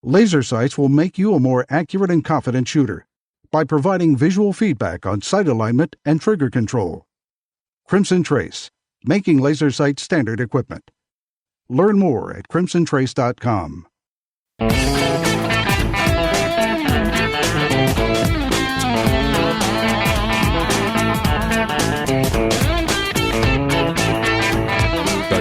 Laser sights will make you a more accurate and confident shooter by providing visual feedback on sight alignment and trigger control. Crimson Trace, making laser sight standard equipment. Learn more at crimsontrace.com.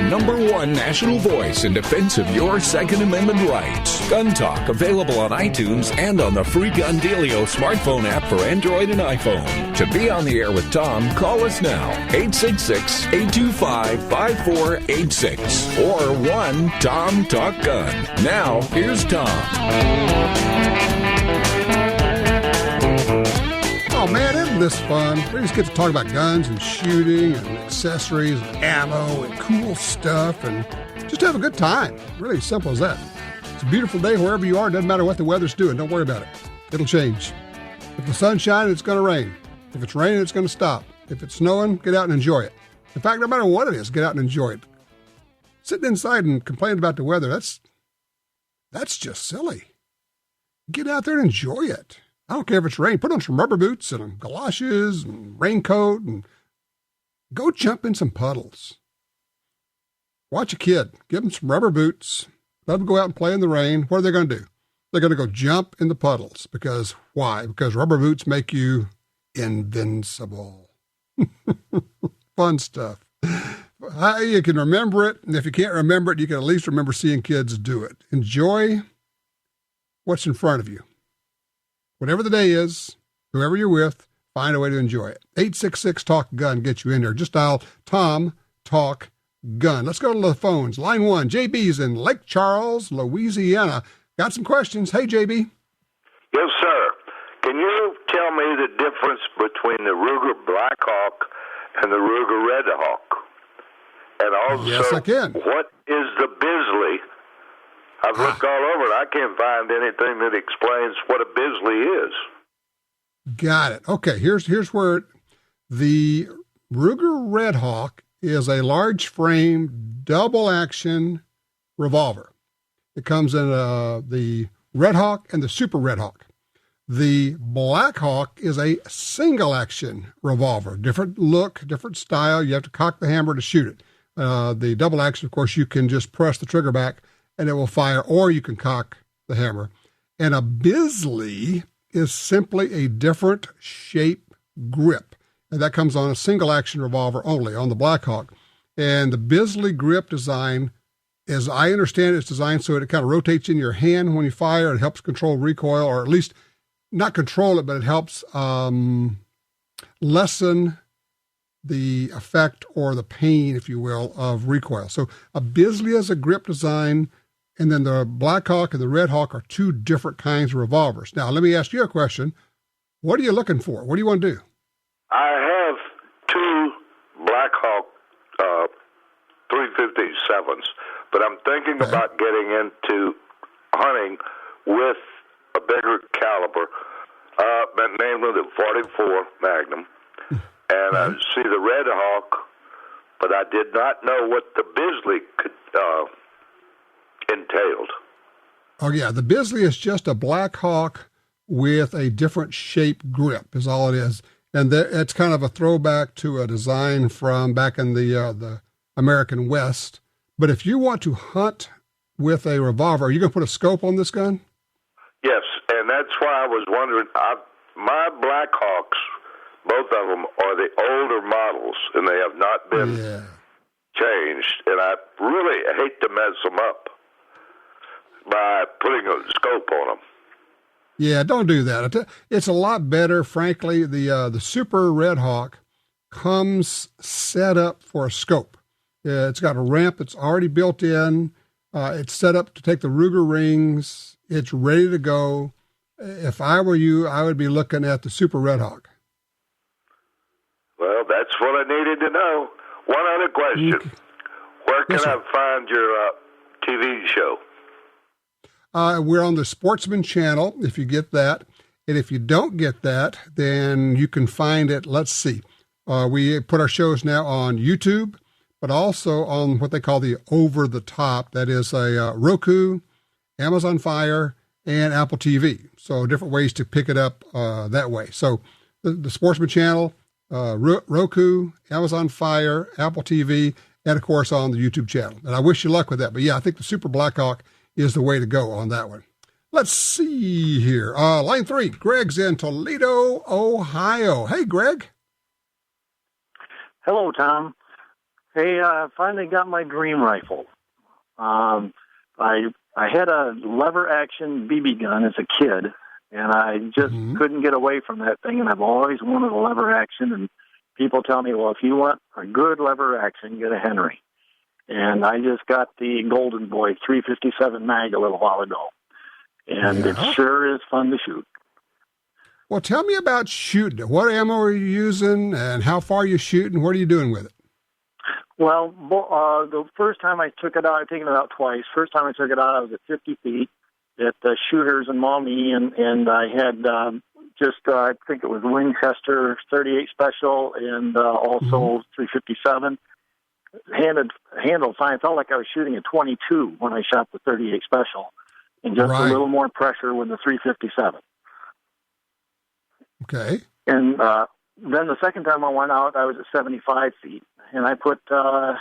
Number one national voice in defense of your Second Amendment rights. Gun Talk, available on iTunes and on the free Gun Dealio smartphone app for Android and iPhone. To be on the air with Tom, call us now, 866-825-5486 or 1-TOM-TALK-GUN. Now, here's Tom. Oh man, isn't this fun? We just get to talk about guns and shooting and accessories and ammo and cool stuff and just have a good time. Really simple as that. It's a beautiful day wherever you are. It doesn't matter what the weather's doing. Don't worry about it. It'll change. If the sun's shining, it's going to rain. If it's raining, it's going to stop. If it's snowing, get out and enjoy it. In fact, no matter what it is, get out and enjoy it. Sitting inside and complaining about the weather, that's just silly. Get out there and enjoy it. I don't care if it's rain. Put on some rubber boots and galoshes and raincoat and go jump in some puddles. Watch a kid. Give them some rubber boots. Let them go out and play in the rain. What are they going to do? They're going to go jump in the puddles. Because why? Because rubber boots make you invincible. Fun stuff. You can remember it. And if you can't remember it, you can at least remember seeing kids do it. Enjoy what's in front of you. Whatever the day is, whoever you're with, find a way to enjoy it. 866-TALK-GUN gets you in there. Just dial Tom Talk Gun. Let's go to the phones. Line 1, JB's in Lake Charles, Louisiana. Got some questions. Hey, JB. Yes, sir. Can you tell me the difference between the Ruger Blackhawk and the Ruger Redhawk? And also, yes, I can. What is the Bisley? I've looked all over and I can't find anything that explains what a Bisley is. Got it. Okay, here's where the Ruger Redhawk is a large frame, double action revolver. It comes in the Redhawk and the Super Redhawk. The Blackhawk is a single action revolver. Different look, different style. You have to cock the hammer to shoot it. The double action, of course, you can just press the trigger back and it will fire, or you can cock the hammer. And a Bisley is simply a different shape grip. And that comes on a single action revolver only, on the Blackhawk. And the Bisley grip design, as I understand it, it's designed so it kind of rotates in your hand when you fire. It helps control recoil, or at least not control it, but it helps lessen the effect or the pain, if you will, of recoil. So a Bisley is a grip design, and then the Blackhawk and the Redhawk are two different kinds of revolvers. Now, let me ask you a question. What are you looking for? What do you want to do? I have two Blackhawk 357s, but I'm thinking about getting into hunting with a bigger caliber, namely the 44 Magnum. And I see the Redhawk, but I did not know what the Bisley could entailed. Oh, yeah. The Bisley is just a Blackhawk with a different shape grip is all it is. And it's kind of a throwback to a design from back in the American West. But if you want to hunt with a revolver, are you going to put a scope on this gun? Yes, and that's why I was wondering. My Blackhawks, both of them, are the older models, and they have not been changed. And I really hate to mess them up by putting a scope on them. Yeah, don't do that. It's a lot better, frankly. The Super Redhawk comes set up for a scope. It's got a ramp that's already built in. It's set up to take the Ruger rings. It's ready to go. If I were you, I would be looking at the Super Redhawk. Well, that's what I needed to know. One other question. Where can I find your TV show? We're on the Sportsman channel, if you get that. And if you don't get that, then you can find it. Let's see. We put our shows now on YouTube, but also on what they call the over the top. That is a Roku, Amazon Fire, and Apple TV. So different ways to pick it up that way. So the Sportsman channel, Roku, Amazon Fire, Apple TV, and of course on the YouTube channel. And I wish you luck with that. But yeah, I think the Super Blackhawk is the way to go on that one. Let's see here. Line 3, Greg's in Toledo, Ohio. Hey, Greg. Hello, Tom. Hey, I finally got my dream rifle. I had a lever action BB gun as a kid, and I just couldn't get away from that thing, and I've always wanted a lever action, and people tell me, well, if you want a good lever action, get a Henry. And I just got the Golden Boy 357 mag a little while ago, and it sure is fun to shoot. Well, tell me about shooting. What ammo are you using, and how far are you shooting? What are you doing with it? Well, the first time I took it out, I've taken it out twice. First time I took it out, I was at 50 feet at the Shooters in Maumee, and I had I think it was Winchester 38 Special and also 357. Handled fine. I felt like I was shooting a 22 when I shot the 38 Special, and just a little more pressure with the 357. Okay. And then the second time I went out, I was at 75 feet. And I put 5.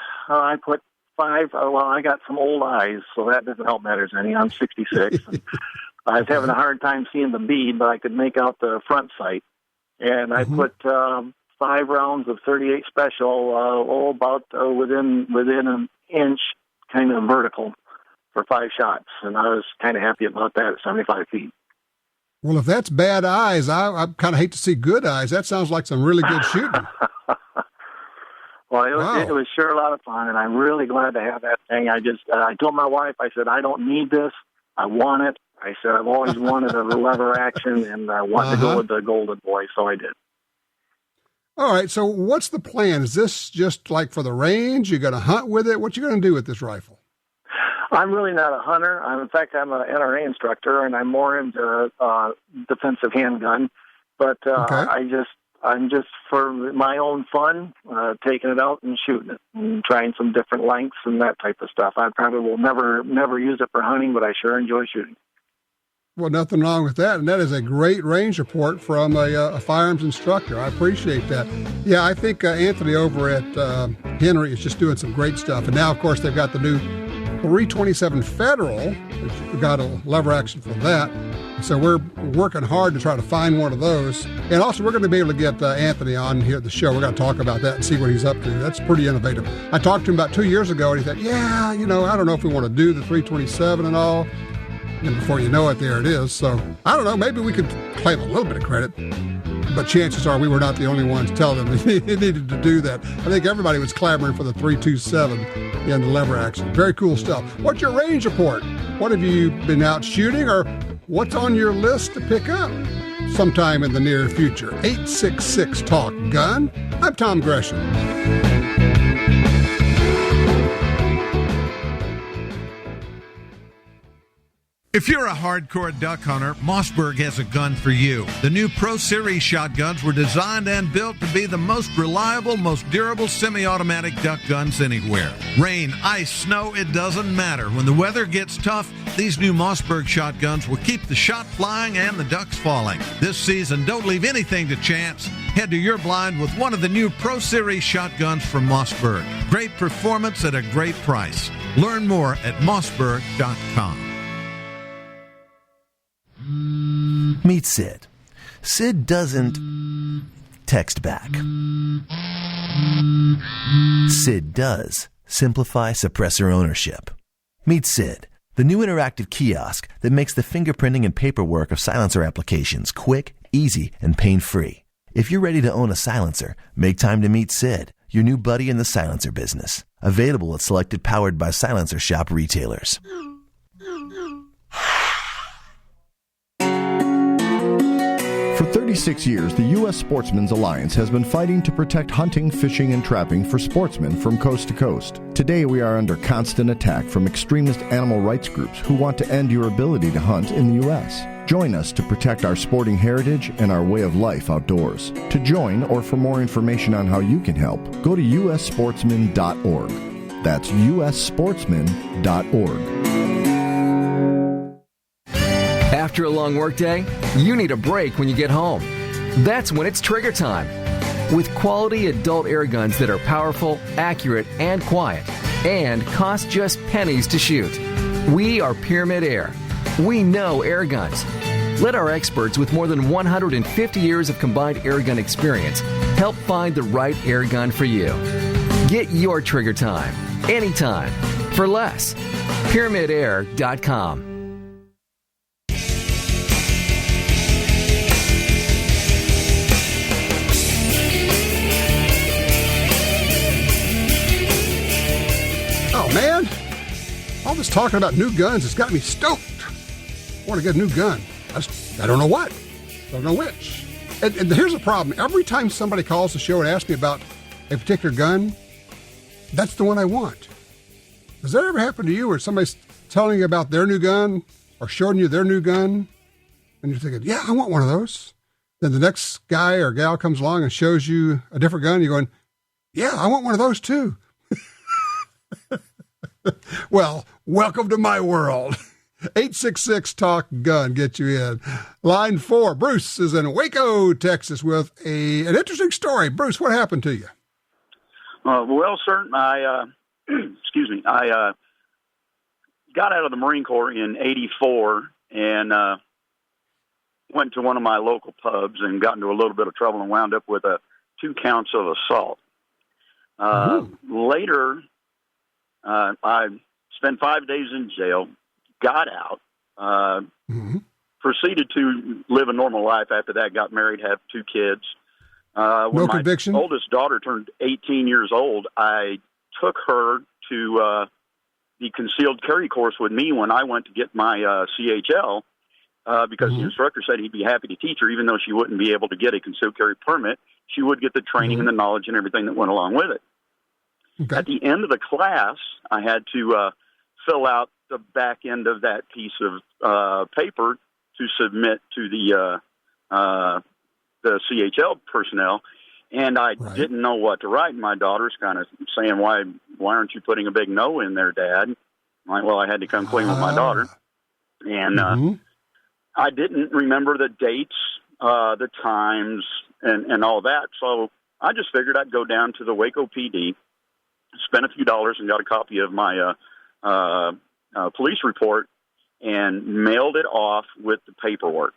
Well, I got some old eyes, so that doesn't help matters any. I'm 66. And I was having a hard time seeing the bead, but I could make out the front sight. And I put 5 rounds of 38 Special, about within an inch, kind of vertical, for 5 shots. And I was kind of happy about that at 75 feet. Well, if that's bad eyes, I kind of hate to see good eyes. That sounds like some really good shooting. Well, it was sure a lot of fun, and I'm really glad to have that thing. I told my wife, I said, I don't need this. I want it. I said, I've always wanted a lever action, and I wanted to go with the Golden Boy, so I did. All right, so what's the plan? Is this just like for the range? You're going to hunt with it? What you going to do with this rifle? I'm really not a hunter. In fact, I'm an NRA instructor, and I'm more into defensive handgun. But I'm just for my own fun, taking it out and shooting it, and trying some different lengths and that type of stuff. I probably will never use it for hunting, but I sure enjoy shooting. Well, nothing wrong with that, and that is a great range report from a firearms instructor. I appreciate that. Yeah, I think Anthony over at Henry is just doing some great stuff. And now, of course, they've got the new 327 Federal, which we got a lever action for that. So we're working hard to try to find one of those. And also, we're going to be able to get Anthony on here at the show. We're going to talk about that and see what he's up to. That's pretty innovative. I talked to him about 2 years ago, and he said, I don't know if we want to do the 327 and all. And before you know it, there it is. So I don't know, maybe we could claim a little bit of credit. But chances are we were not the only ones telling them he needed to do that. I think everybody was clamoring for the 327 in the lever action. Very cool stuff. What's your range report? What have you been out shooting, or what's on your list to pick up sometime in the near future? 866-TALK-GUN. I'm Tom Gresham. If you're a hardcore duck hunter, Mossberg has a gun for you. The new Pro Series shotguns were designed and built to be the most reliable, most durable semi-automatic duck guns anywhere. Rain, ice, snow, it doesn't matter. When the weather gets tough, these new Mossberg shotguns will keep the shot flying and the ducks falling. This season, don't leave anything to chance. Head to your blind with one of the new Pro Series shotguns from Mossberg. Great performance at a great price. Learn more at mossberg.com. Meet Sid. Sid doesn't text back. Sid does simplify suppressor ownership. Meet Sid, the new interactive kiosk that makes the fingerprinting and paperwork of silencer applications quick, easy, and pain-free. If you're ready to own a silencer, make time to meet Sid, your new buddy in the silencer business. Available at selected Powered by Silencer shop retailers. For 36 years, the U.S. Sportsmen's Alliance has been fighting to protect hunting, fishing, and trapping for sportsmen from coast to coast. Today, we are under constant attack from extremist animal rights groups who want to end your ability to hunt in the U.S. Join us to protect our sporting heritage and our way of life outdoors. To join or for more information on how you can help, go to ussportsman.org. That's ussportsman.org. After a long workday, you need a break when you get home. That's when it's trigger time. With quality adult air guns that are powerful, accurate, and quiet, and cost just pennies to shoot. We are Pyramid Air. We know air guns. Let our experts with more than 150 years of combined air gun experience help find the right air gun for you. Get your trigger time, anytime, for less. PyramidAir.com. Oh, man. All this talking about new guns has got me stoked. I want to get a new gun. I don't know what. I don't know which. And here's the problem. Every time somebody calls the show and asks me about a particular gun, that's the one I want. Does that ever happen to you where somebody's telling you about their new gun or showing you their new gun, and you're thinking, yeah, I want one of those? Then the next guy or gal comes along and shows you a different gun, and you're going, yeah, I want one of those too. Well, welcome to my world. 866-TALK-GUN, get you in. Line 4, Bruce is in Waco, Texas, with an interesting story. Bruce, what happened to you? Well, sir, I got out of the Marine Corps in '84 and went to one of my local pubs and got into a little bit of trouble and wound up with 2 counts of assault. Later, I spent 5 days in jail, got out, proceeded to live a normal life after that, got married, have 2 kids. When conviction? My oldest daughter turned 18 years old, I took her to the concealed carry course with me when I went to get my CHL because the instructor said he'd be happy to teach her, even though she wouldn't be able to get a concealed carry permit. She would get the training and the knowledge and everything that went along with it. Okay. At the end of the class, I had to fill out the back end of that piece of paper to submit to the CHL personnel, and I didn't know what to write. My daughter's kind of saying, why aren't you putting a big no in there, Dad? I'm like, well, I had to come clean with my daughter. And I didn't remember the dates, the times, and all that. So I just figured I'd go down to the Waco PD, spent a few dollars and got a copy of my police report and mailed it off with the paperwork.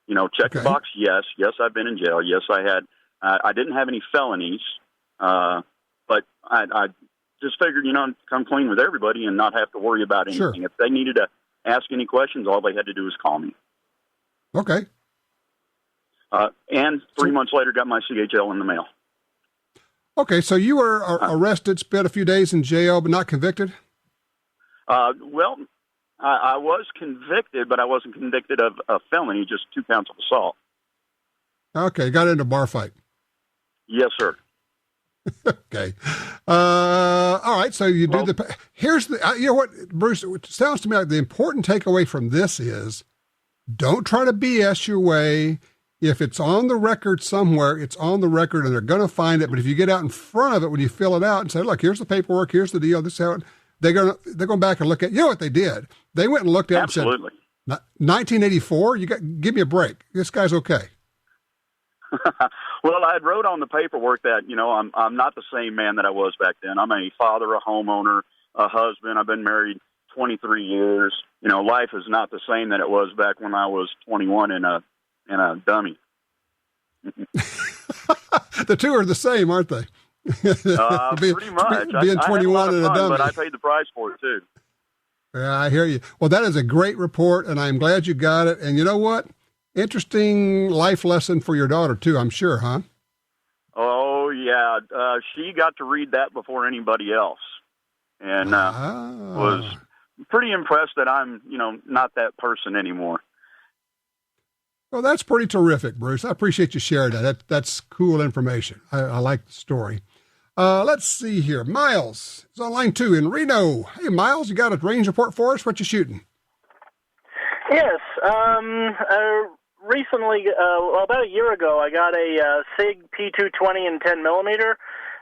You know, check the box. Yes, I've been in jail. Yes, I had. I didn't have any felonies, but I just figured, come clean with everybody and not have to worry about anything. Sure. If they needed to ask any questions, all they had to do was call me. Okay. And 3 months later, got my CHL in the mail. Okay, so you were arrested, spent a few days in jail, but not convicted? Well, I was convicted, but I wasn't convicted of a felony, just 2 counts of assault. Okay, got into a bar fight. Yes, sir. Okay. All right, so you do here's the, you know what, Bruce, it sounds to me like the important takeaway from this is don't try to BS your way. If it's on the record somewhere, it's on the record and they're going to find it. But if you get out in front of it, when you fill it out and say, look, here's the paperwork, here's the deal, this is how it, they're going back and look at, what they did? They went and looked at it and said, 1984, give me a break. This guy's okay. Well, I wrote on the paperwork that, I'm not the same man that I was back then. I'm a father, a homeowner, a husband. I've been married 23 years. Life is not the same that it was back when I was 21 and a dummy. The two are the same, aren't they? Pretty much. Being 21 and a dummy. But I paid the price for it, too. Yeah, I hear you. Well, that is a great report, and I'm glad you got it. And you know what? Interesting life lesson for your daughter, too, I'm sure, huh? Oh, yeah. She got to read that before anybody else. And was pretty impressed that I'm, not that person anymore. Well, that's pretty terrific, Bruce. I appreciate you sharing that. That's cool information. I like the story. Let's see here. Miles is on line 2 in Reno. Hey, Miles, you got a range report for us? What you shooting? Yes. Recently, about a year ago, I got a SIG P220 in 10 millimeter.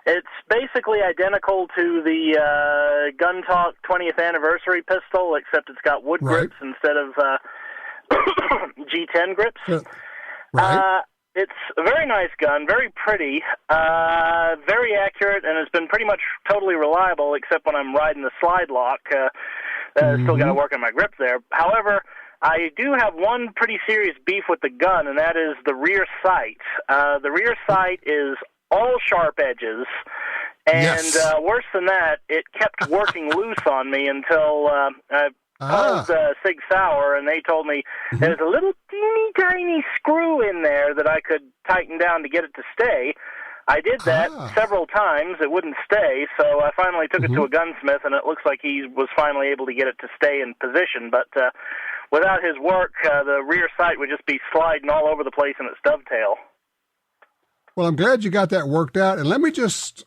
It's basically identical to the Gun Talk 20th anniversary pistol, except it's got wood grips instead of G10 grips. Right. It's a very nice gun, very pretty, very accurate, and it's been pretty much totally reliable, except when I'm riding the slide lock. Still got to work on my grip there. However, I do have one pretty serious beef with the gun, and that is the rear sight. The rear sight is all sharp edges, and worse than that, it kept working loose on me until I called Sig Sauer, and they told me there's a little teeny tiny screw in there that I could tighten down to get it to stay. I did that several times. It wouldn't stay, so I finally took it to a gunsmith, and it looks like he was finally able to get it to stay in position. But without his work, the rear sight would just be sliding all over the place in its dovetail. Well, I'm glad you got that worked out. And let me just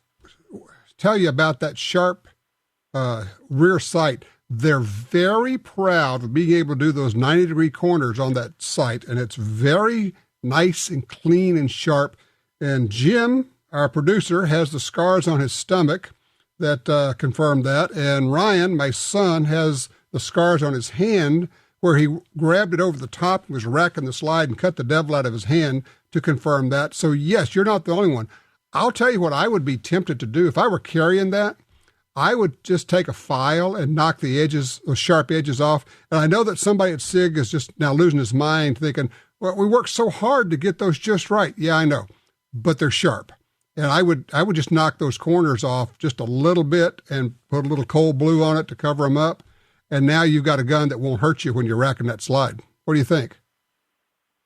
tell you about that sharp rear sight. They're very proud of being able to do those 90-degree corners on that sight, and it's very nice and clean and sharp. And Jim, our producer, has the scars on his stomach that confirm that. And Ryan, my son, has the scars on his hand where he grabbed it over the top and was racking the slide and cut the devil out of his hand to confirm that. So, yes, you're not the only one. I'll tell you what I would be tempted to do. If I were carrying that, I would just take a file and knock the edges, those sharp edges off. And I know that somebody at SIG is just now losing his mind thinking, well, we worked so hard to get those just right. Yeah, I know, but they're sharp. And I would just knock those corners off just a little bit and put a little cold blue on it to cover them up. And now you've got a gun that won't hurt you when you're racking that slide. What do you think?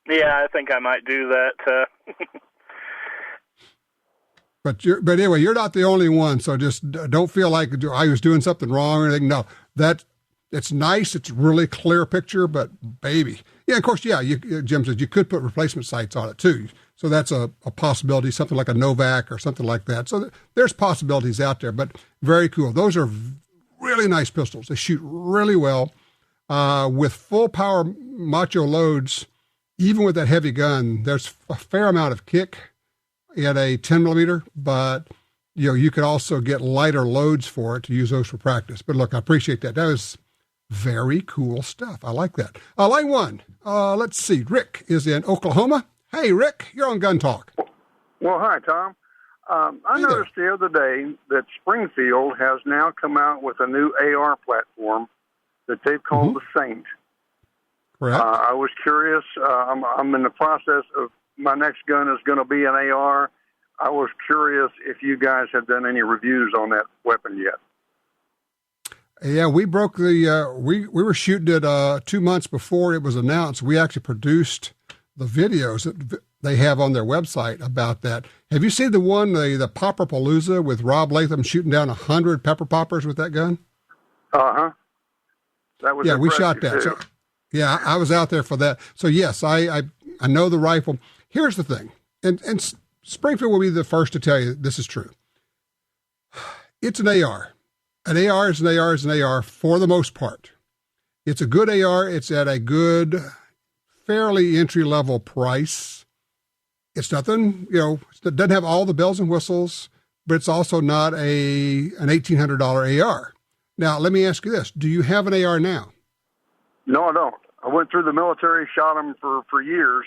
Yeah, I think I might do that. But anyway, you're not the only one, so just don't feel like I was doing something wrong or anything. No, it's nice. It's a really clear picture, but baby. Yeah, of course, yeah, Jim says you could put replacement sights on it too. So that's a possibility, something like a Novak or something like that. So there's possibilities out there, but very cool. Those are really nice pistols. They shoot really well with full power macho loads. Even with that heavy gun, there's a fair amount of kick at a 10 millimeter, but you could also get lighter loads for it to use those for practice. But look, I appreciate that. That was very cool stuff. I like that. Line one. Let's see. Rick is in Oklahoma. Hey, Rick, you're on Gun Talk. Well, hi, Tom. I noticed the other day that Springfield has now come out with a new AR platform that they've called the Saint. Correct. I was curious. I'm in the process of my next gun is going to be an AR. I was curious if you guys have done any reviews on that weapon yet. Yeah, we broke the, we were shooting it 2 months before it was announced. We actually produced the videos that they have on their website about that. Have you seen the one, the Popper Palooza with Rob Latham shooting down 100 pepper poppers with that gun? Uh-huh. That was we shot that. So, yeah, I was out there for that. So yes, I know the rifle. Here's the thing, and Springfield will be the first to tell you this is true. It's an AR. An AR is an AR is an AR for the most part. It's a good AR. It's at a good, fairly entry-level price. It's nothing, it doesn't have all the bells and whistles, but it's also not an $1,800 AR. Now, let me ask you this. Do you have an AR now? No, I don't. I went through the military, shot them for years.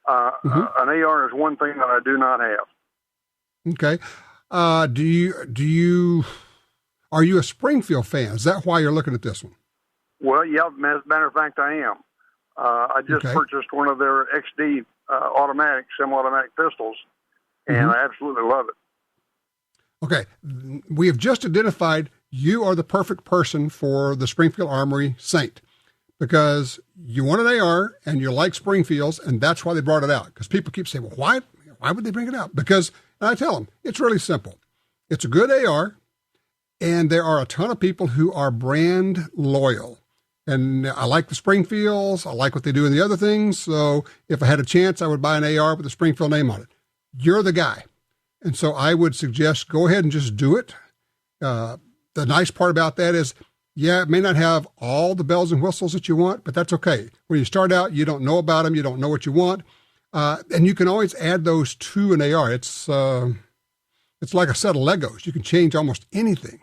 An AR is one thing that I do not have. Okay. Are you a Springfield fan? Is that why you're looking at this one? Well, yeah, as a matter of fact, I am. I just purchased one of their XD semi-automatic pistols, and I absolutely love it. Okay. We have just identified you are the perfect person for the Springfield Armory Saint, because you want an AR and you like Springfields, and that's why they brought it out. Because people keep saying, well, why would they bring it out? Because, and I tell them, it's really simple. It's a good AR, and there are a ton of people who are brand loyal. And I like the Springfields. I like what they do in the other things. So if I had a chance, I would buy an AR with the Springfield name on it. You're the guy. And so I would suggest go ahead and just do it. The nice part about that is, yeah, it may not have all the bells and whistles that you want, but that's okay. When you start out, you don't know about them. You don't know what you want. And you can always add those to an AR. It's like a set of Legos. You can change almost anything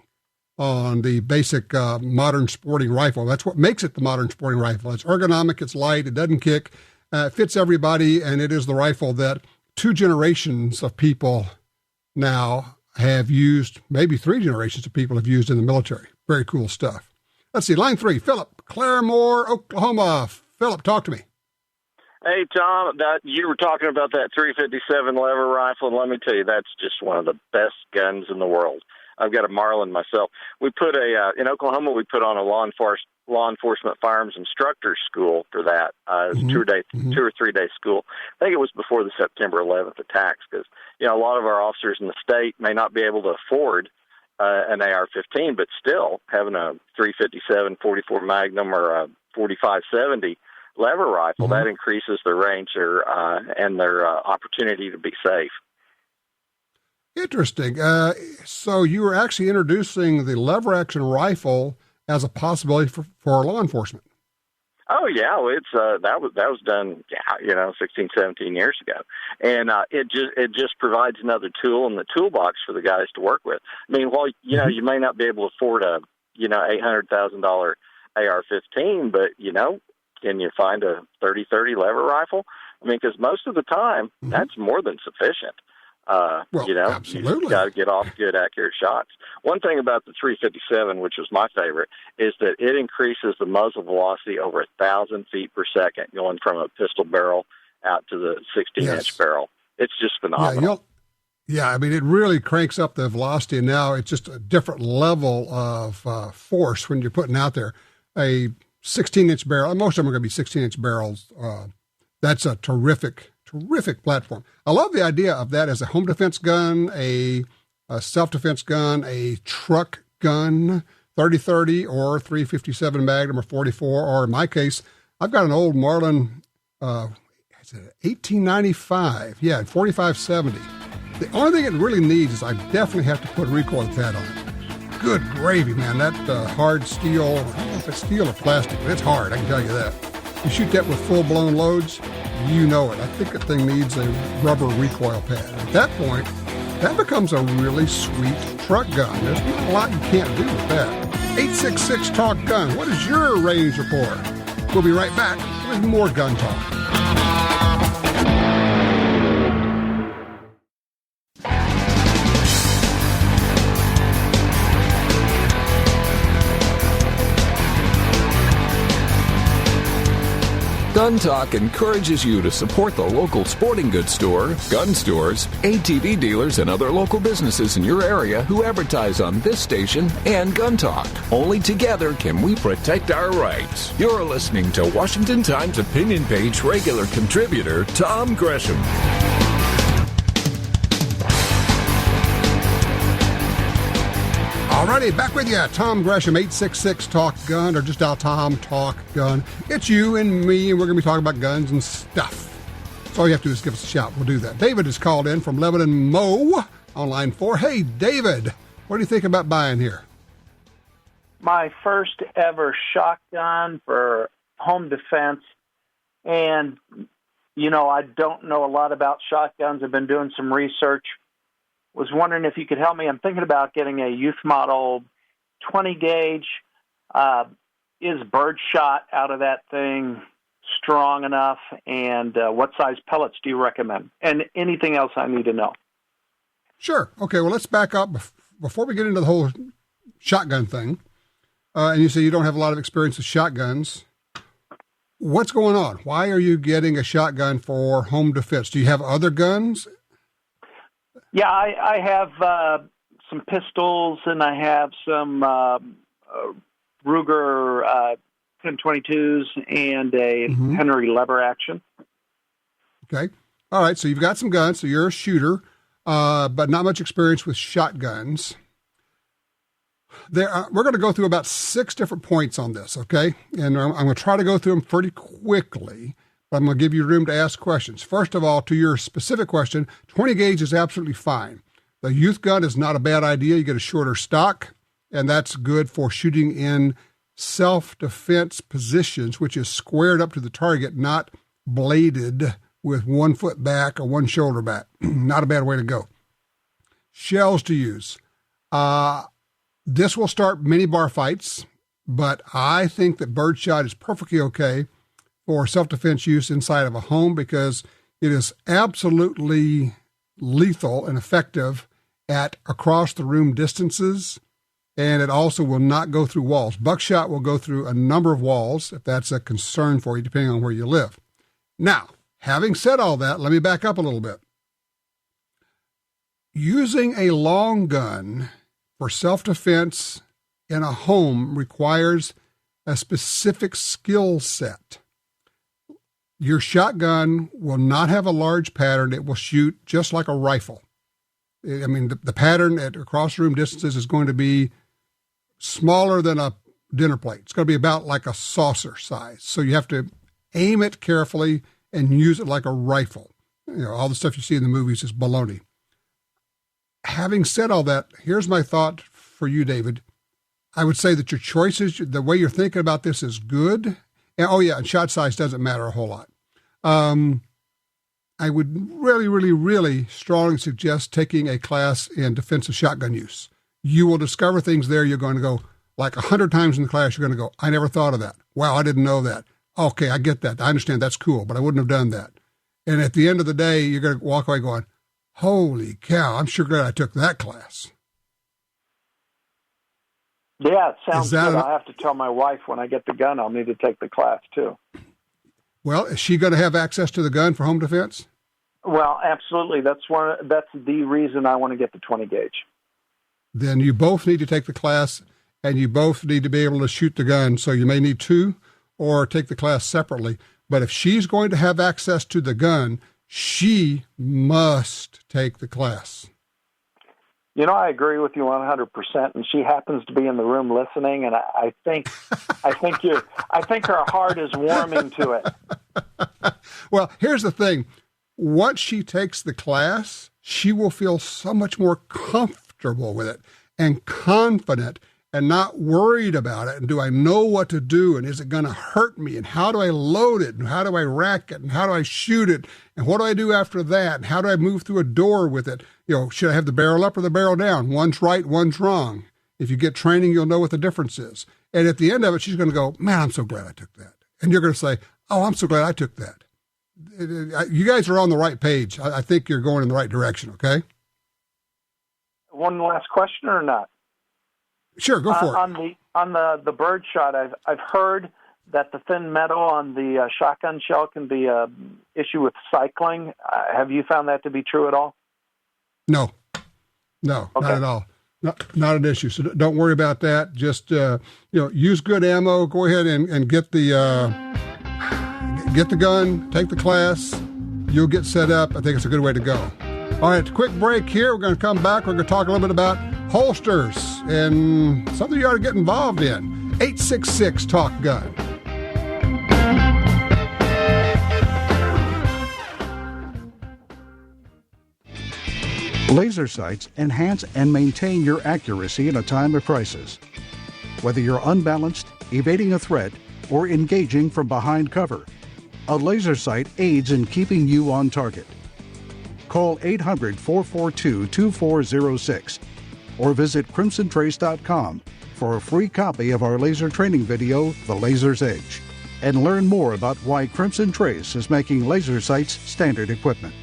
on the basic modern sporting rifle. That's what makes it the modern sporting rifle. It's ergonomic, it's light, it doesn't kick. It fits everybody, and it is the rifle that 2 generations of people now have used, maybe 3 generations of people have used in the military. Very cool stuff. Let's see, line 3, Philip, Claremore, Oklahoma. Philip, talk to me. Hey, Tom, you were talking about that 357 lever rifle, and let me tell you, that's just one of the best guns in the world. I've got a Marlin myself. We put in Oklahoma, we put on a law enforcement firearms instructor school for that. It was a 2 or 3 day school. I think it was before the September 11th attacks, because a lot of our officers in the state may not be able to afford an AR-15, but still having a 357 44 Magnum or a 4570 lever rifle, that increases their range and their opportunity to be safe. Interesting. So you were actually introducing the lever action rifle as a possibility for law enforcement. Oh yeah, it's that was done 16, 17 years ago, and it just provides another tool in the toolbox for the guys to work with. I mean, while you may not be able to afford a $800,000 AR-15, but can you find a 30-30 lever rifle? I mean, because most of the time that's more than sufficient. Absolutely. You've got to get off good, accurate shots. One thing about the 357, which was my favorite, is that it increases the muzzle velocity over 1,000 feet per second, going from a pistol barrel out to the 16-inch barrel. It's just phenomenal. Yeah, I mean, it really cranks up the velocity, and now it's just a different level of force when you're putting out there. A 16-inch barrel, and most of them are going to be 16-inch barrels. That's a terrific platform. I love the idea of that as a home defense gun, a self-defense gun, a truck gun, 30-30 or 357 Magnum or 44, or in my case, I've got an old Marlin, 1895, 4570. The only thing it really needs is I definitely have to put a recoil pad on it. Good gravy, man. That hard steel, I don't know if it's steel or plastic, but it's hard, I can tell you that. You shoot that with full-blown loads, you know it. I think that thing needs a rubber recoil pad. At that point, that becomes a really sweet truck gun. There's not a lot you can't do with that. 866 Talk Gun. What is your range report? We'll be right back with more gun talk. Gun Talk encourages you to support the local sporting goods store, gun stores, ATV dealers, and other local businesses in your area who advertise on this station and Gun Talk. Only together can we protect our rights. You're listening to Washington Times opinion page regular contributor Tom Gresham. Alrighty, back with you. Tom Gresham, 866 Talk Gun, or just out Tom Talk Gun. It's you and me, and we're going to be talking about guns and stuff. So all you have to do is give us a shout. We'll do that. David is called in from Lebanon, Mo, on line 4. Hey, David, what do you think about buying here? My first ever shotgun for home defense. And, I don't know a lot about shotguns. I've been doing some research. Was wondering if you could help me. I'm thinking about getting a youth model 20 gauge. Is birdshot out of that thing strong enough? And what size pellets do you recommend? And anything else I need to know? Sure. Okay, well, let's back up before we get into the whole shotgun thing. And you say you don't have a lot of experience with shotguns. What's going on? Why are you getting a shotgun for home defense? Do you have other guns? Yeah, I have some pistols, and I have some Ruger 1022s and a Henry lever action. Okay. All right, so you've got some guns, so you're a shooter, but not much experience with shotguns. We're going to go through about 6 different points on this, okay? And I'm going to try to go through them pretty quickly. I'm going to give you room to ask questions. First of all, to your specific question, 20 gauge is absolutely fine. The youth gun is not a bad idea. You get a shorter stock, and that's good for shooting in self-defense positions, which is squared up to the target, not bladed with 1 foot back or 1 shoulder back. Not a bad way to go. Shells to use. This will start mini bar fights, but I think that birdshot is perfectly okay for self-defense use inside of a home because it is absolutely lethal and effective at across-the-room distances, and it also will not go through walls. Buckshot will go through a number of walls, if that's a concern for you, depending on where you live. Now, having said all that, let me back up a little bit. Using a long gun for self-defense in a home requires a specific skill set. Your shotgun will not have a large pattern. It will shoot just like a rifle. I mean, the pattern at across-room distances is going to be smaller than a dinner plate. It's going to be about like a saucer size. So you have to aim it carefully and use it like a rifle. You know, all the stuff you see in the movies is baloney. Having said all that, here's my thought for you, David. I would say that your choices, the way you're thinking about this is good. And, oh, yeah, and shot size doesn't matter a whole lot. I would really, really, really strongly suggest taking a class in defensive shotgun use. You will discover things there. You're going to go like 100 times in the class. You're going to go, I never thought of that. Wow, I didn't know that. Okay, I get that. I understand that's cool, but I wouldn't have done that. And at the end of the day, you're going to walk away going, holy cow, I'm sure glad I took that class. Yeah, it sounds good. I'll have to tell my wife when I get the gun, I'll need to take the class too. Well, is she going to have access to the gun for home defense? Well, absolutely. That's the reason I want to get the 20 gauge. Then you both need to take the class, and you both need to be able to shoot the gun. So you may need two or take the class separately. But if she's going to have access to the gun, she must take the class. You know, I agree with you 100%, and she happens to be in the room listening, and I think her heart is warming to it. Well, here's the thing. Once she takes the class, she will feel so much more comfortable with it and confident and not worried about it. And do I know what to do? And is it going to hurt me? And how do I load it? And how do I rack it? And how do I shoot it? And what do I do after that? And how do I move through a door with it? You know, should I have the barrel up or the barrel down? One's right, one's wrong. If you get training, you'll know what the difference is. And at the end of it, she's going to go, man, I'm so glad I took that. And you're going to say, oh, I'm so glad I took that. You guys are on the right page. I think you're going in the right direction, okay? One last question or not? Sure, go for it. On the bird shot, I've heard that the thin metal on the shotgun shell can be an issue with cycling. Have you found that to be true at all? No, okay. Not at all. Not an issue. So don't worry about that. Just use good ammo. Go ahead and get the gun. Take the class. You'll get set up. I think it's a good way to go. All right, quick break here. We're going to come back. We're going to talk a little bit about holsters and something you ought to get involved in. 866-TALK-GUN. Laser sights enhance and maintain your accuracy in a time of crisis. Whether you're unbalanced, evading a threat, or engaging from behind cover, a laser sight aids in keeping you on target. Call 800-442-2406 or visit crimsontrace.com for a free copy of our laser training video, The Laser's Edge, and learn more about why Crimson Trace is making laser sights standard equipment.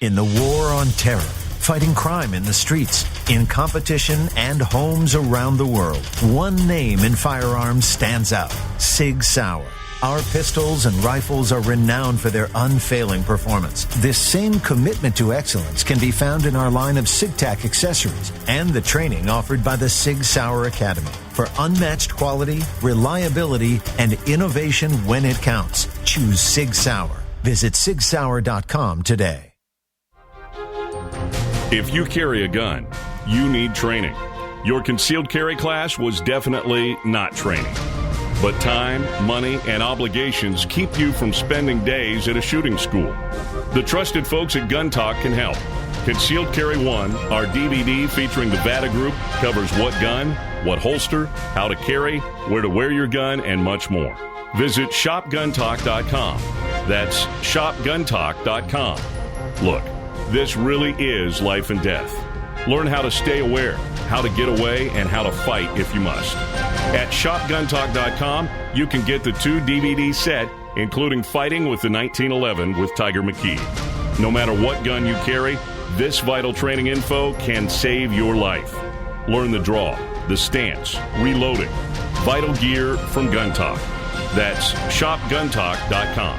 In the war on terror, fighting crime in the streets, in competition and homes around the world, one name in firearms stands out: Sig Sauer. Our pistols and rifles are renowned for their unfailing performance. This same commitment to excellence can be found in our line of SigTac accessories and the training offered by the Sig Sauer Academy. For unmatched quality, reliability, and innovation when it counts, choose Sig Sauer. Visit sigsauer.com today. If you carry a gun, you need training. Your concealed carry class was definitely not training. But time, money, and obligations keep you from spending days at a shooting school. The trusted folks at Gun Talk can help. Concealed Carry 1, our DVD featuring the VADA Group, covers what gun, what holster, how to carry, where to wear your gun, and much more. Visit shopguntalk.com. That's shopguntalk.com. Look, this really is life and death. Learn how to stay aware, how to get away, and how to fight if you must. At shopguntalk.com, you can get the 2 DVD set, including Fighting with the 1911 with Tiger McKee. No matter what gun you carry, this vital training info can save your life. Learn the draw, the stance, reloading. Vital gear from Gun Talk. That's shopguntalk.com.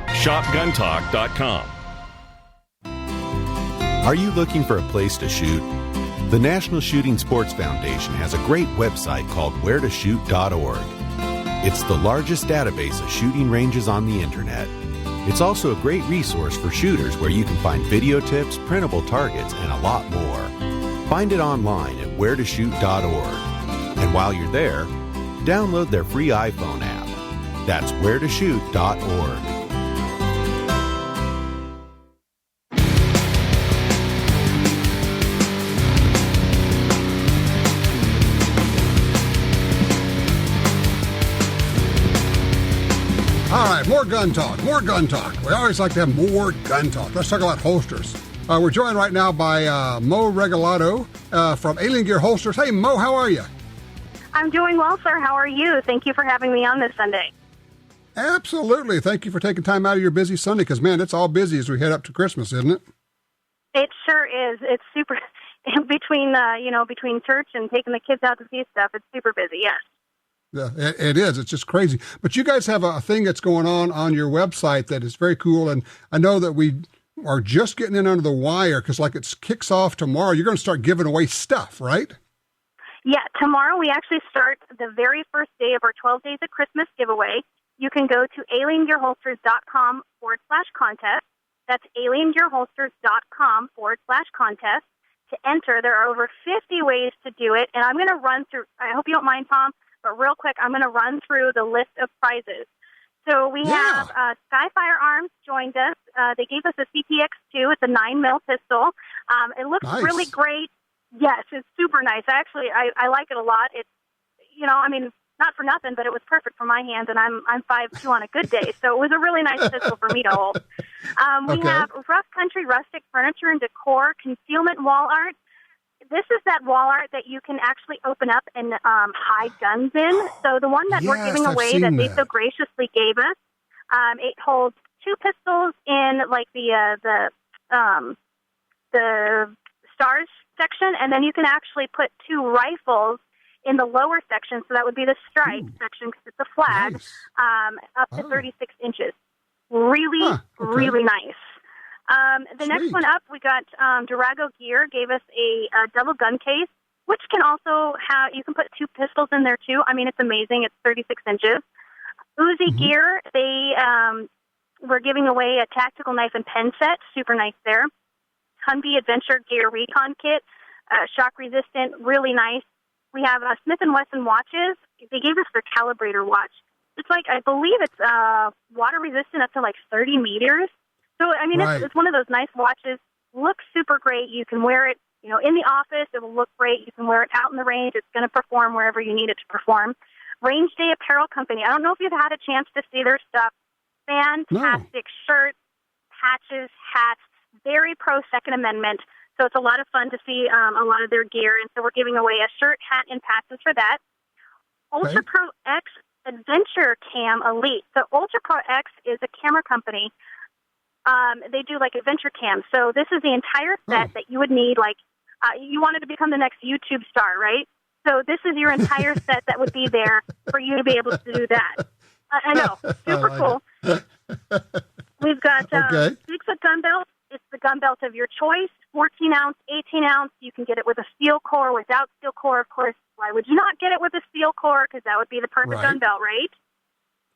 shopguntalk.com. Are you looking for a place to shoot? The National Shooting Sports Foundation has a great website called wheretoshoot.org. It's the largest database of shooting ranges on the internet. It's also a great resource for shooters where you can find video tips, printable targets, and a lot more. Find it online at wheretoshoot.org. And while you're there, download their free iPhone app. That's wheretoshoot.org. All right, more gun talk, more gun talk. We always like to have more gun talk. Let's talk about holsters. We're joined right now by Mo Regalado from Alien Gear Holsters. Hey, Mo, how are you? I'm doing well, sir. How are you? Thank you for having me on this Sunday. Absolutely. Thank you for taking time out of your busy Sunday, because, man, it's all busy as we head up to Christmas, isn't it? It sure is. It's super, between church and taking the kids out to see stuff, it's super busy, yes. Yeah, it is. It's just crazy. But you guys have a thing that's going on your website that is very cool. And I know that we are just getting in under the wire because, like, it kicks off tomorrow. You're going to start giving away stuff, right? Yeah, tomorrow we actually start the very first day of our 12 Days of Christmas giveaway. You can go to aliengearholsters.com/contest. That's aliengearholsters.com/contest. To enter, there are over 50 ways to do it. And I'm going to run through, I hope you don't mind, Tom, but real quick, I'm going to run through the list of prizes. So we have Sky Firearms joined us. They gave us a CTX2. It's a 9mm pistol. It looks really great. Yes, it's super nice. I like it a lot. It's, not for nothing, but it was perfect for my hands, and I'm 5'2" on a good day. So it was a really nice pistol for me to hold. We have Rough Country Rustic Furniture and Decor Concealment Wall Art. This is that wall art that you can actually open up and hide guns in. So the one that we're giving away that they so graciously gave us, it holds 2 pistols in like the stars section, and then you can actually put 2 rifles in the lower section. So that would be the stripe section because it's a flag, up to 36 inches. Really, really nice. The next one up, we got Durago Gear gave us a double gun case, which can also you can put 2 pistols in there too. I mean, it's amazing. It's 36 inches. Uzi Gear, they were giving away a tactical knife and pen set. Super nice there. Humvee Adventure Gear Recon Kit, shock resistant, really nice. We have Smith & Wesson watches. They gave us their calibrator watch. It's like, I believe it's water resistant up to like 30 meters. So, I mean, it's one of those nice watches. Looks super great. You can wear it, in the office. It will look great. You can wear it out in the range. It's going to perform wherever you need it to perform. Range Day Apparel Company. I don't know if you've had a chance to see their stuff. Fantastic shirts, patches, hats, very pro Second Amendment. So it's a lot of fun to see a lot of their gear. And so we're giving away a shirt, hat, and patches for that. Ultra Pro X Adventure Cam Elite. So Ultra Pro X is a camera company. They do like adventure cams. So this is the entire set that you would need. Like you wanted to become the next YouTube star, right? So this is your entire set that would be there for you to be able to do that. I know, super cool. We've got Bigfoot gun belt. It's the gun belt of your choice. 14 ounce, 18 ounce. You can get it with a steel core, without steel core. Of course, why would you not get it with a steel core? Because that would be the perfect gun belt, right?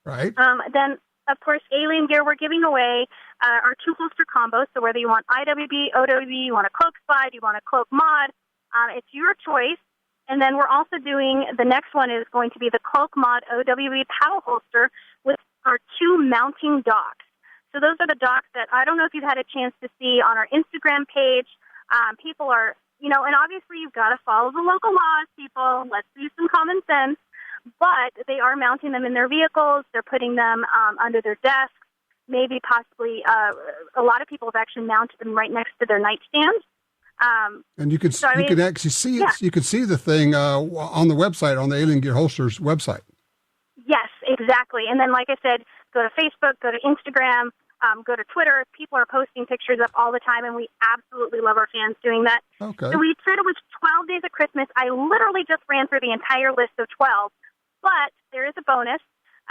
Right. Then, of course, Alien Gear, we're giving away our 2 holster combos. So whether you want IWB, OWB, you want a cloak slide, you want a cloak mod, it's your choice. And then we're also doing, the next one is going to be the cloak mod OWB paddle holster with our 2 mounting docks. So those are the docks that I don't know if you've had a chance to see on our Instagram page. People are, and obviously you've got to follow the local laws, people. Let's use some common sense. But they are mounting them in their vehicles. They're putting them under their desks. Maybe possibly a lot of people have actually mounted them right next to their nightstands. And you can actually see it. You can see the thing on the website, on the Alien Gear Holsters website. Yes, exactly. And then, like I said, go to Facebook, go to Instagram, go to Twitter. People are posting pictures up all the time, and we absolutely love our fans doing that. Okay. So we said it was 12 days of Christmas. I literally just ran through the entire list of 12, but there is a bonus.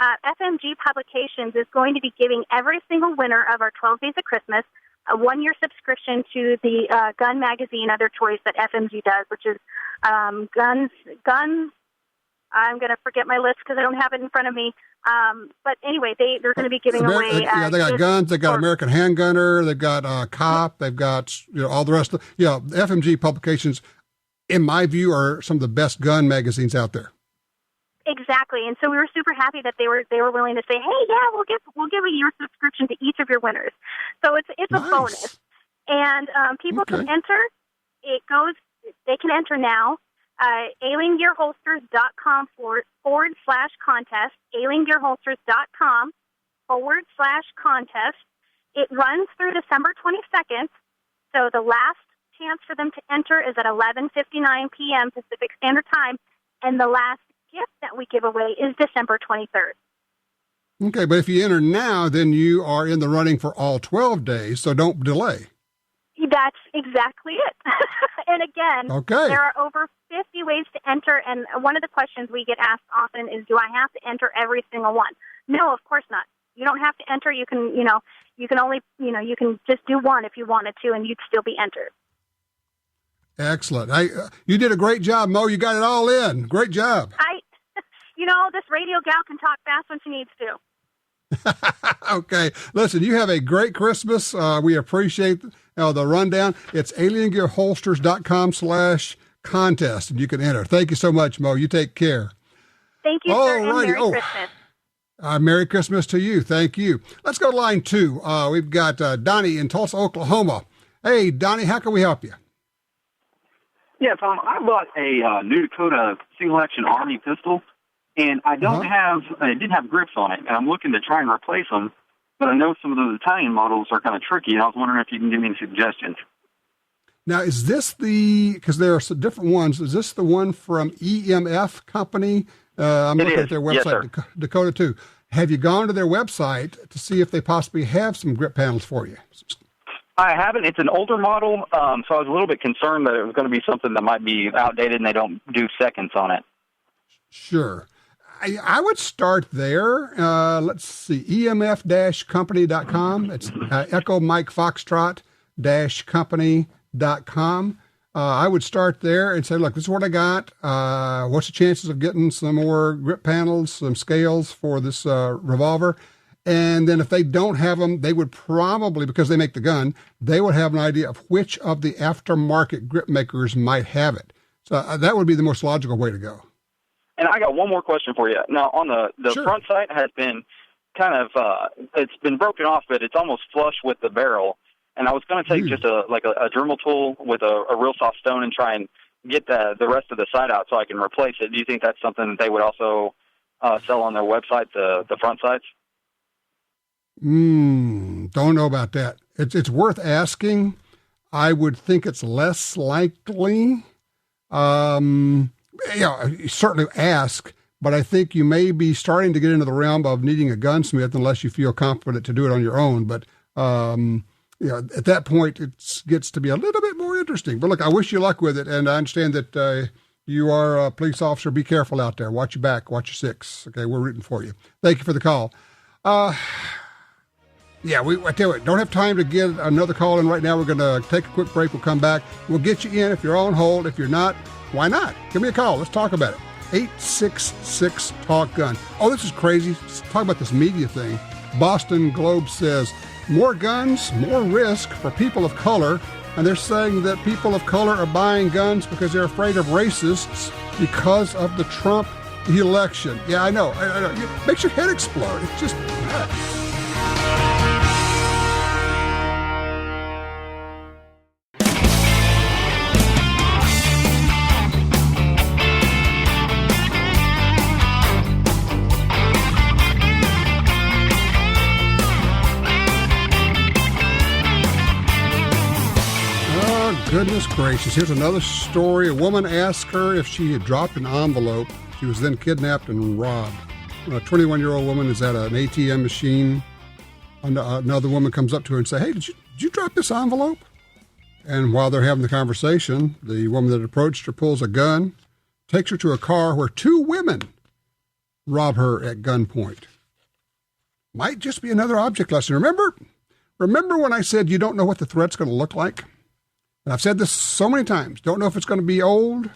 FMG Publications is going to be giving every single winner of our 12 days of Christmas a one-year subscription to the gun magazine of their choice that FMG does, which is Guns. I'm going to forget my list because I don't have it in front of me. But anyway, they're going to be giving away. They got Guns. They got American Handgunner. They've got Cop. They've got all the rest of. FMG Publications, in my view, are some of the best gun magazines out there. Exactly, and so we were super happy that they were willing to say, "Hey, yeah, we'll give a year subscription to each of your winners." So it's nice. A bonus, and people can enter. They can enter now. AlienGearHolsters.com /contest. AlienGearHolsters.com /contest. It runs through December 22nd. So the last chance for them to enter is at 11:59 p.m. Pacific Standard Time, and the last gift that we give away is December 23rd. Okay, but if you enter now, then you are in the running for all 12 days, so don't delay. That's exactly it. And again, there are over 50 ways to enter, and one of the questions we get asked often is, do I have to enter every single one? No, of course not. You don't have to enter. You can, you can just do one if you wanted to, and you'd still be entered. Excellent. You did a great job, Mo. You got it all in. Great job. This radio gal can talk fast when she needs to. Okay. Listen, you have a great Christmas. We appreciate the rundown. It's AlienGearHolsters.com /contest, and you can enter. Thank you so much, Mo. You take care. Thank you, sir, and Merry Christmas. Merry Christmas to you. Thank you. Let's go to line 2. We've got Donnie in Tulsa, Oklahoma. Hey, Donnie, how can we help you? Yeah, Tom, I bought a New Dakota single-action Army pistol, and I don't it didn't have grips on it, and I'm looking to try and replace them, but I know some of those Italian models are kind of tricky, and I was wondering if you can give me any suggestions. Now, is this because there are some different ones, is this the one from EMF Company? I'm looking at their website, yes, Dakota 2. Have you gone to their website to see if they possibly have some grip panels for you? I haven't. It's an older model, so I was a little bit concerned that it was going to be something that might be outdated and they don't do seconds on it. Sure. I would start there. Let's see, emf-company.com. It's Echo Mike Foxtrot-company.com. I would start there and say, look, this is what I got. What's the chances of getting some more grip panels, some scales for this revolver? And then if they don't have them, they would probably, because they make the gun, they would have an idea of which of the aftermarket grip makers might have it. So that would be the most logical way to go. And I got one more question for you. Now, on the front sight has been kind of, it's been broken off, but it's almost flush with the barrel. And I was going to take just a Dremel tool with a real soft stone and try and get the rest of the sight out so I can replace it. Do you think that's something that they would also sell on their website, the front sights? Don't know about that. It's worth asking. I would think it's less likely. Certainly ask, but I think you may be starting to get into the realm of needing a gunsmith unless you feel confident to do it on your own. But at that point, it gets to be a little bit more interesting. But look, I wish you luck with it, and I understand that you are a police officer. Be careful out there. Watch your back. Watch your six. Okay, we're rooting for you. Thank you for the call. I tell you what, don't have time to get another call in right now. We're going to take a quick break. We'll come back. We'll get you in if you're on hold. If you're not, why not? Give me a call. Let's talk about it. 866-TALK-GUN. Oh, this is crazy. Let's talk about this media thing. Boston Globe says, more guns, more risk for people of color. And they're saying that people of color are buying guns because they're afraid of racists because of the Trump election. Yeah, I know. It makes your head explode. It's just nuts. Goodness gracious. Here's another story. A woman asked her if she had dropped an envelope. She was then kidnapped and robbed. A 21-year-old woman is at an ATM machine. Another woman comes up to her and says, hey, did you drop this envelope? And while they're having the conversation, the woman that approached her pulls a gun, takes her to a car where two women rob her at gunpoint. Might just be another object lesson. Remember when I said you don't know what the threat's going to look like? And I've said this so many times. Don't know if it's going to be old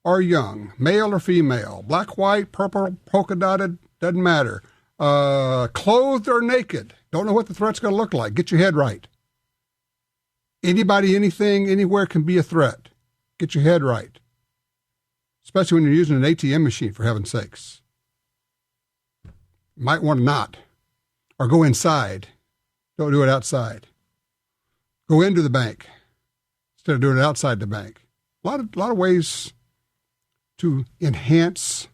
or young, male or female, black, white, purple, polka dotted, doesn't matter. Clothed or naked. Don't know what the threat's going to look like. Get your head right. Anybody, anything, anywhere can be a threat. Get your head right. Especially when you're using an ATM machine, for heaven's sakes. Might want to not. Or go inside. Don't do it outside. Go into the bank instead of doing it outside the bank. A lot of ways to enhance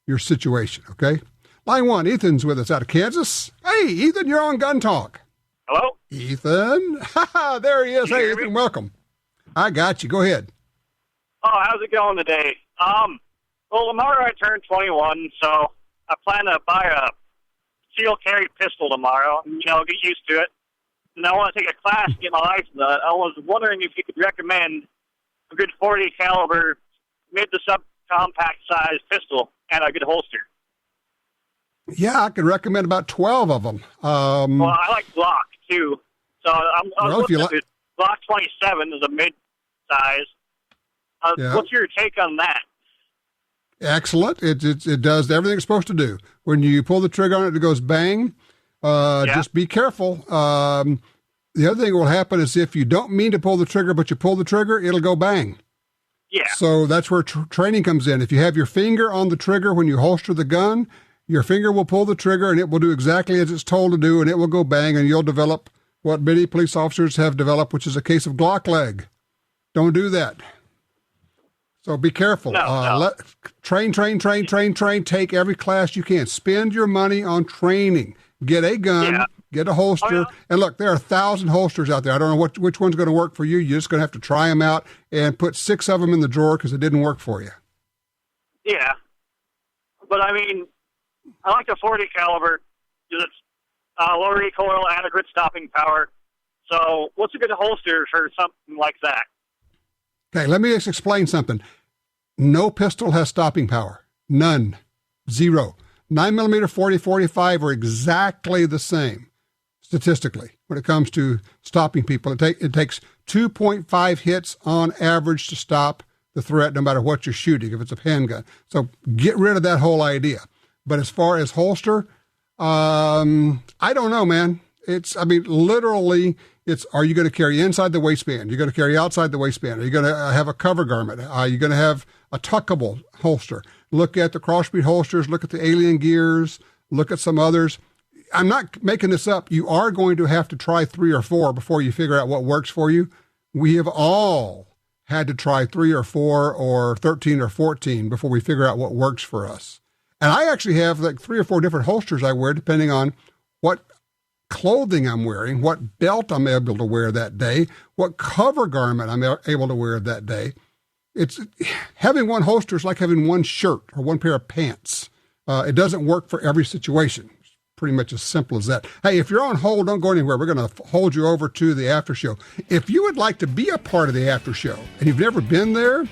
your situation, okay? Line 1, Ethan's with us out of Kansas. Hey, Ethan, you're on Gun Talk. Hello? Ethan. There he is. Hey, Ethan, welcome. I got you. Go ahead. Oh, how's it going today? Well, tomorrow I turn 21, so I plan to buy a concealed carry pistol tomorrow, get used to it. And I want to take a class to get my license. I was wondering if you could recommend a good 40 caliber, mid to subcompact size pistol and a good holster. Yeah, I could recommend about 12 of them. Well, I like Glock too, so I was looking at it. Glock 27 is a mid size. Yeah. What's your take on that? Excellent. It does everything it's supposed to do. When you pull the trigger on it, it goes bang. Just be careful. The other thing that will happen is if you don't mean to pull the trigger, but you pull the trigger, it'll go bang. Yeah. So that's where training comes in. If you have your finger on the trigger when you holster the gun, your finger will pull the trigger and it will do exactly as it's told to do, and it will go bang, and you'll develop what many police officers have developed, which is a case of Glock leg. Don't do that. So be careful. No. Train. Take every class you can. Spend your money on training. Get a gun, get a holster. And look, there are 1,000 holsters out there. I don't know which one's going to work for you. You're just going to have to try them out and put 6 of them in the drawer because it didn't work for you. Yeah. But I mean, I like the 40 caliber because it's low recoil and a good stopping power. So what's a good holster for something like that? Okay, let me just explain something. No pistol has stopping power. None. 0. 9mm 40-45 are exactly the same statistically when it comes to stopping people. It takes 2.5 hits on average to stop the threat no matter what you're shooting, if it's a handgun. So get rid of that whole idea. But as far as holster, I don't know, man. Literally, are you going to carry inside the waistband? You're going to carry outside the waistband? Are you going to have a cover garment? Are you going to have a tuckable holster? Look at the crossbreed holsters. Look at the Alien Gears. Look at some others. I'm not making this up. You are going to have to try 3 or 4 before you figure out what works for you. We have all had to try 3 or 4 or 13 or 14 before we figure out what works for us. And I actually have like 3 or 4 different holsters I wear depending on what clothing I'm wearing, what belt I'm able to wear that day, what cover garment I'm able to wear that day. It's having one holster is like having one shirt or one pair of pants. It doesn't work for every situation. It's pretty much as simple as that. Hey, if you're on hold, don't go anywhere. We're going to hold you over to the after show. If you would like to be a part of the after show and you've never been there,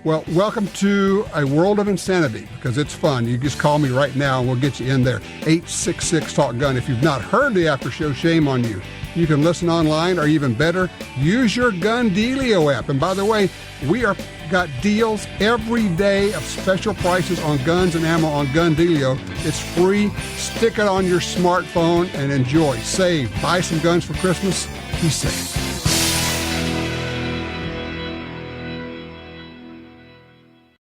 well, welcome to a world of insanity because it's fun. You just call me right now and we'll get you in there. 866-TALK-GUN. If you've not heard the after show, shame on you. You can listen online or even better, use your Gun Dealio app. And by the way, we are got deals every day of special prices on guns and ammo on Gun Dealio. It's free. Stick it on your smartphone and enjoy. Save. Buy some guns for Christmas. Be safe.